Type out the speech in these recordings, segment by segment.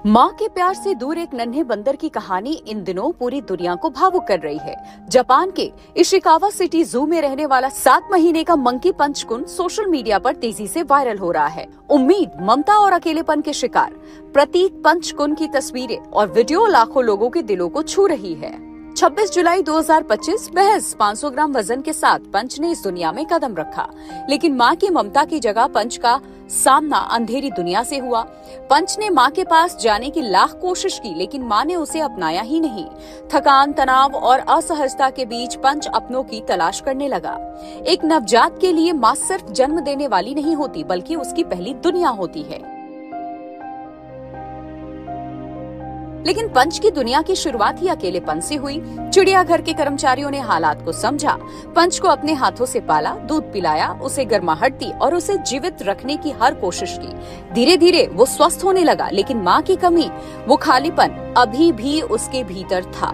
माँ के प्यार से दूर एक नन्हे बंदर की कहानी इन दिनों पूरी दुनिया को भावुक कर रही है। जापान के इशिकावा सिटी जू में रहने वाला 7 महीने का मंकी पंचकुन सोशल मीडिया पर तेजी से वायरल हो रहा है। उम्मीद, ममता और अकेलेपन के शिकार प्रतीक पंचकुन की तस्वीरें और वीडियो लाखों लोगों के दिलों को छू रही है। 26 जुलाई 2025 महज 500 ग्राम वजन के साथ पंच ने इस दुनिया में कदम रखा, लेकिन माँ की ममता की जगह पंच का सामना अंधेरी दुनिया से हुआ। पंच ने माँ के पास जाने की लाख कोशिश की, लेकिन माँ ने उसे अपनाया ही नहीं। थकान, तनाव और असहजता के बीच पंच अपनों की तलाश करने लगा। एक नवजात के लिए माँ सिर्फ जन्म देने वाली नहीं होती, बल्कि उसकी पहली दुनिया होती है। लेकिन पंच की दुनिया की शुरुआत ही अकेलेपन से हुई। चिड़ियाघर के कर्मचारियों ने हालात को समझा, पंच को अपने हाथों से पाला, दूध पिलाया, उसे गर्माहट दी और उसे जीवित रखने की हर कोशिश की। धीरे धीरे वो स्वस्थ होने लगा, लेकिन माँ की कमी, वो खालीपन अभी भी उसके भीतर था।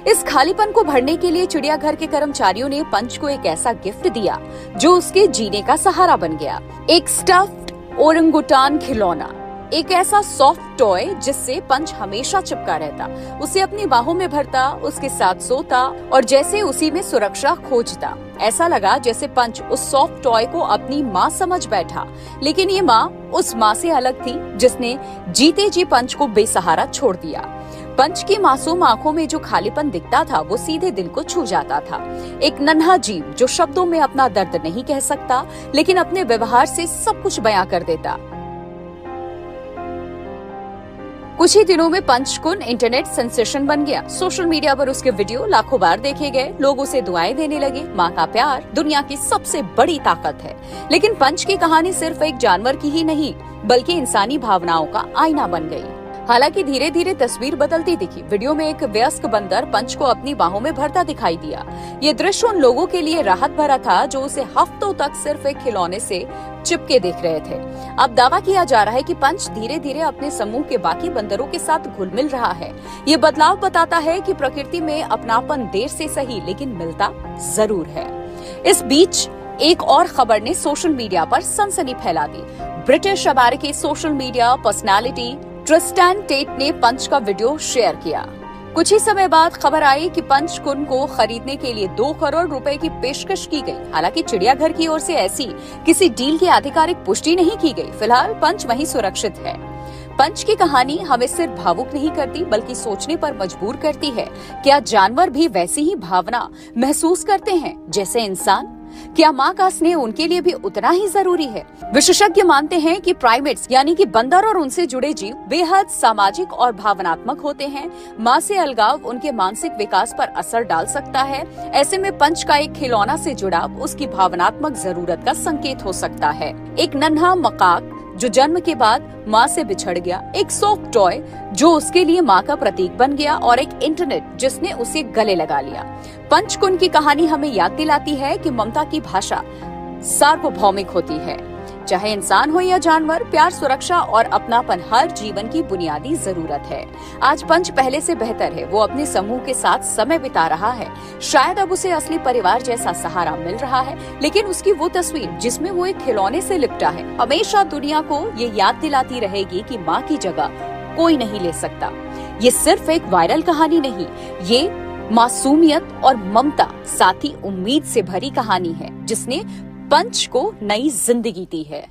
इस खालीपन को भरने के लिए चिड़ियाघर के कर्मचारियों ने पंच को एक ऐसा गिफ्ट दिया जो उसके जीने का सहारा बन गया। एक स्टफ्ड ओरंगुटान खिलौना, एक ऐसा सॉफ्ट टॉय जिससे पंच हमेशा चिपका रहता, उसे अपनी बाहों में भरता, उसके साथ सोता और जैसे उसी में सुरक्षा खोजता। ऐसा लगा जैसे पंच उस सॉफ्ट टॉय को अपनी माँ समझ बैठा। लेकिन ये माँ उस माँ से अलग थी जिसने जीते जी पंच को बेसहारा छोड़ दिया। पंच की मासूम आंखों में जो खालीपन दिखता था, वो सीधे दिल को छू जाता था। एक नन्हा जीव जो शब्दों में अपना दर्द नहीं कह सकता, लेकिन अपने व्यवहार से सब कुछ बयां कर देता। कुछ ही दिनों में पंचकुन इंटरनेट सेंसेशन बन गया। सोशल मीडिया पर उसके वीडियो लाखों बार देखे गए, लोग उसे दुआएं देने लगे। माँ का प्यार दुनिया की सबसे बड़ी ताकत है। लेकिन पंच की कहानी सिर्फ एक जानवर की ही नहीं, बल्कि इंसानी भावनाओं का आईना बन गई। हालांकि धीरे धीरे तस्वीर बदलती दिखी। वीडियो में एक वयस्क बंदर पंच को अपनी बाहों में भरता दिखाई दिया। ये दृश्य उन लोगों के लिए राहत भरा था जो उसे हफ्तों तक सिर्फ एक खिलौने से चिपके देख रहे थे। अब दावा किया जा रहा है कि पंच धीरे धीरे अपने समूह के बाकी बंदरों के साथ घुल मिल रहा है। ये बदलाव बताता है कि प्रकृति में अपनापन देर से सही, लेकिन मिलता जरूर है। इस बीच एक और खबर ने सोशल मीडिया पर सनसनी फैला दी। ब्रिटिश अमेरिकी social media personality Tristan Tate ने पंच का वीडियो शेयर किया। कुछ ही समय बाद खबर आई कि पंचकुन को खरीदने के लिए 2 करोड़ रुपए की पेशकश की गई। हालांकि चिड़ियाघर की ओर से ऐसी किसी डील की आधिकारिक पुष्टि नहीं की गई। फिलहाल पंच वहीं सुरक्षित है। पंच की कहानी हमें सिर्फ भावुक नहीं करती, बल्कि सोचने पर मजबूर करती है। क्या जानवर भी वैसी ही भावना महसूस करते हैं जैसे इंसान? क्या माँ का स्नेह उनके लिए भी उतना ही जरूरी है? विशेषज्ञ मानते हैं कि प्राइमेट्स यानी कि बंदर और उनसे जुड़े जीव बेहद सामाजिक और भावनात्मक होते हैं। माँ से अलगाव उनके मानसिक विकास पर असर डाल सकता है। ऐसे में पंच का एक खिलौना से जुड़ाव उसकी भावनात्मक जरूरत का संकेत हो सकता है। एक नन्हा मकाक जो जन्म के बाद माँ से बिछड़ गया, एक सॉफ्ट टॉय जो उसके लिए माँ का प्रतीक बन गया और एक इंटरनेट जिसने उसे गले लगा लिया। पंचकुन की कहानी हमें याद दिलाती है कि ममता की भाषा सार्वभौमिक होती है। चाहे इंसान हो या जानवर, प्यार, सुरक्षा और अपनापन हर जीवन की बुनियादी जरूरत है। आज पंच पहले से बेहतर है। वो अपने समूह के साथ समय बिता रहा है। शायद अब उसे असली परिवार जैसा सहारा मिल रहा है, लेकिन उसकी वो तस्वीर जिसमें वो एक खिलौने से लिपटा है, हमेशा दुनिया को ये याद दिलाती रहेगी कि माँ की जगह कोई नहीं ले सकता। ये सिर्फ एक वायरल कहानी नहीं, ये मासूमियत और ममता, साथ ही उम्मीद से भरी कहानी है जिसने पंच को नई जिंदगी दी है।